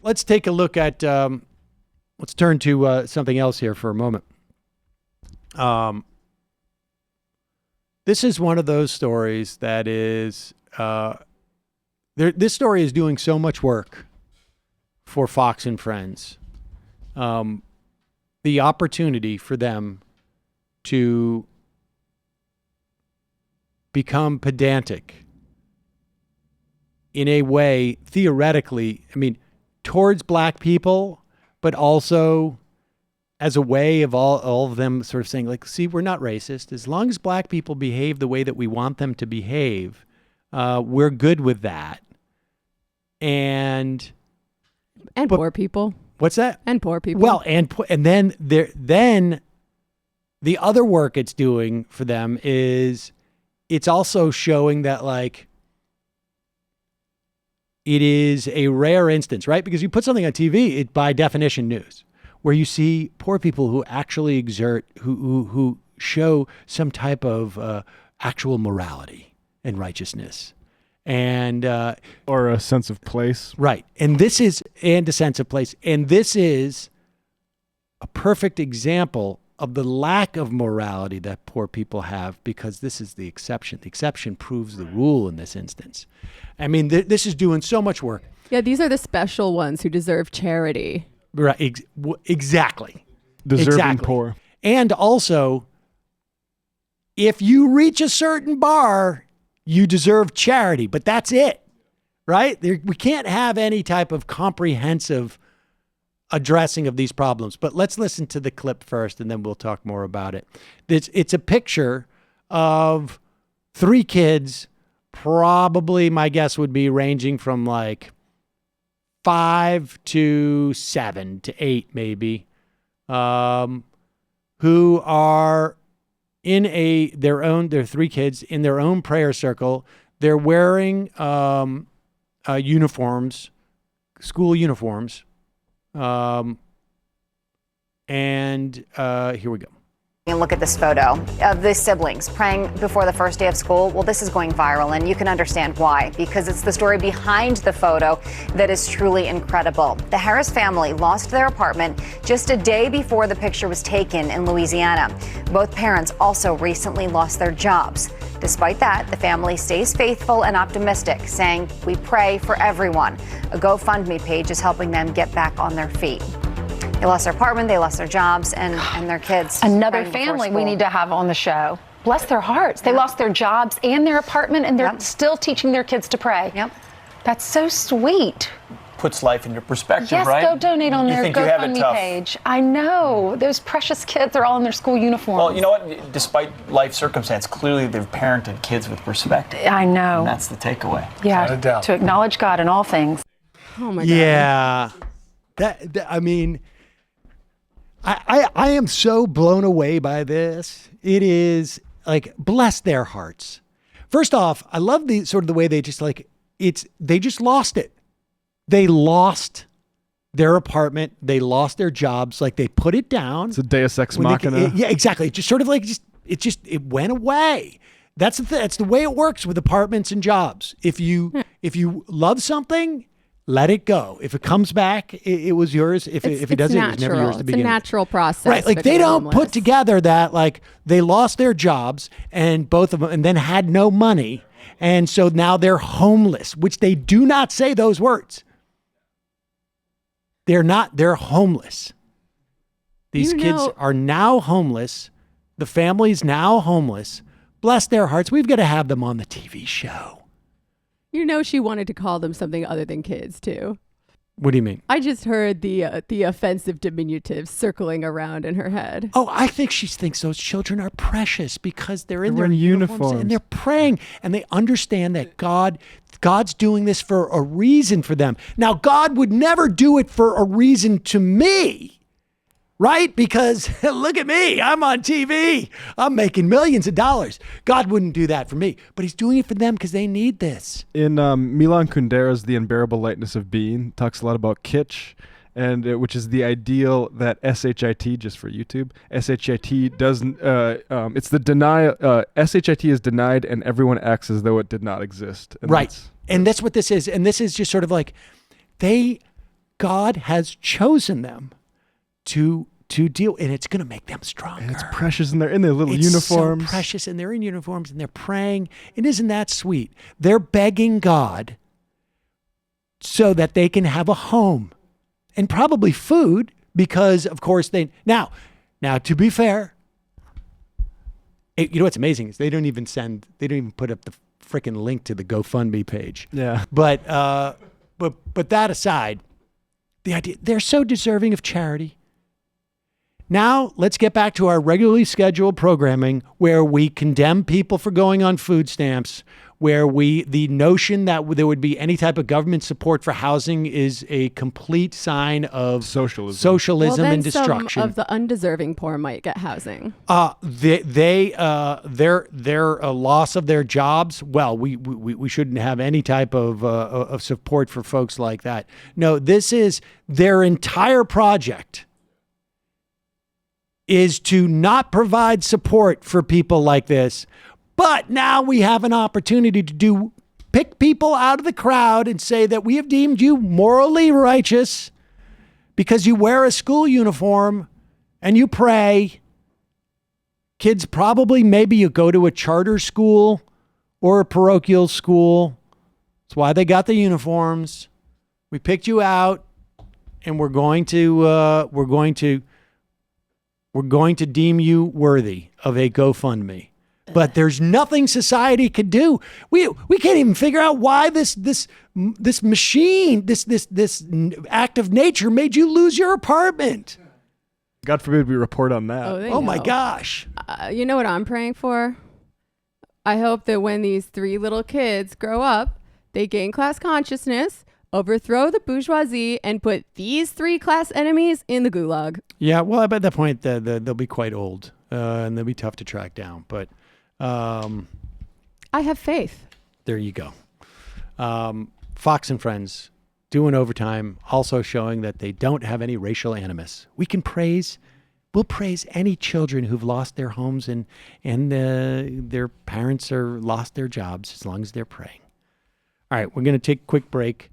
let's take a look at, let's turn to something else here for a moment. This is one of those stories that is, this story is doing so much work for Fox and Friends. The opportunity for them to become pedantic in a way, theoretically, I mean, towards black people, but also as a way of all of them sort of saying, like, see, we're not racist. As long as black people behave the way that we want them to behave, we're good with that. And poor people. What's that? And poor people. Well, and then then the other work it's doing for them is it's also showing that, like, it is a rare instance, right? Because you put something on TV, it by definition news, where you see poor people who actually exert, who show some type of actual morality and righteousness. And or a sense of place. Right. And a sense of place. And this is a perfect example of the lack of morality that poor people have, because this is the exception. The exception proves the rule in this instance. I mean, this is doing so much work. Yeah, these are the special ones who deserve charity. Right. Exactly. Deserving poor. And also, if you reach a certain bar, you deserve charity, but that's it, right? We can't have any type of comprehensive addressing of these problems. But let's listen to the clip first, and then we'll talk more about it. It's a picture of 3 kids, probably my guess would be ranging from like 5 to 7 to 8 maybe, who are they're 3 kids in their own prayer circle. They're wearing uniforms, school uniforms. And here we go. And look at this photo of the siblings praying before the first day of school. Well, this is going viral, and you can understand why, because it's the story behind the photo that is truly incredible. The Harris family lost their apartment just a day before the picture was taken in Louisiana. Both parents also recently lost their jobs. Despite that, the family stays faithful and optimistic, saying, "We pray for everyone." A GoFundMe page is helping them get back on their feet. They lost their apartment, they lost their jobs, and their kids. Another family we need to have on the show. Bless their hearts. They lost their jobs and their apartment, and they're still teaching their kids to pray. Yep. That's so sweet. Puts life into perspective, yes, right? Go donate on their GoFundMe tough. page. I know. Those precious kids are all in their school uniforms. Well, you know what? Despite life circumstance, clearly they've parented kids with respect. I know. And that's the takeaway. Yeah, to acknowledge God in all things. Oh, my God. Yeah. I mean, I am so blown away by this. It is like, bless their hearts. First off, I love the sort of the way they just they just lost it. They lost their apartment. They lost their jobs. Like, they put it down. It's a deus ex machina. Yeah, exactly. Just sort of like, it went away. That's the way it works with apartments and jobs. If you love something, let it go. If it comes back, it was yours. If it doesn't, it was never yours to begin with. It's a natural process. Right. Like, they don't put together that, like, they lost their jobs and both of them, and then had no money. And so now they're homeless, which they do not say those words. They're homeless. These kids are now homeless. The family's now homeless. Bless their hearts. We've got to have them on the TV show. You know, she wanted to call them something other than kids, too. What do you mean? I just heard the offensive diminutives circling around in her head. Oh, I think she thinks those children are precious because they're in their uniforms and they're praying, and they understand that God's doing this for a reason for them. Now, God would never do it for a reason to me, right? Because look at me, I'm on TV. I'm making millions of dollars. God wouldn't do that for me, but he's doing it for them because they need this. In Milan Kundera's The Unbearable Lightness of Being, talks a lot about kitsch, and which is the ideal that SHIT, just for YouTube, SHIT doesn't, it's the denial, SHIT is denied and everyone acts as though it did not exist. And right. And that's what this is. And this is just sort of like, they God has chosen them to deal, and it's going to make them stronger. And it's precious, and they're in their little It's uniforms. so precious, and they're in uniforms, and they're praying. And isn't that sweet? They're begging God so that they can have a home and probably food, because of course they now to be fair, you know what's amazing is they don't even put up the freaking link to the GoFundMe page. Yeah. But that aside, the idea, they're so deserving of charity. Now, let's get back to our regularly scheduled programming where we condemn people for going on food stamps, where the notion that there would be any type of government support for housing is a complete sign of socialism and destruction. Some of the undeserving poor might get housing. Their loss of their jobs. Well, we shouldn't have any type of support for folks like that. No, this is their entire project is to not provide support for people like this. But now we have an opportunity to pick people out of the crowd and say that we have deemed you morally righteous because you wear a school uniform and you pray. Kids, probably maybe you go to a charter school or a parochial school. That's why they got the uniforms. We picked you out, and we're going to deem you worthy of a GoFundMe. But there's nothing society could do. We can't even figure out why this machine, this act of nature made you lose your apartment. God forbid we report on that. Oh my gosh. You know what I'm praying for? I hope that when these 3 little kids grow up, they gain class consciousness, overthrow the bourgeoisie, and put these 3 class enemies in the gulag. Yeah, well, at that point, they'll be quite old, and they'll be tough to track down. But I have faith. There you go. Fox and Friends doing overtime, also showing that they don't have any racial animus. We'll praise any children who've lost their homes and their parents are lost their jobs, as long as they're praying. All right, we're going to take a quick break.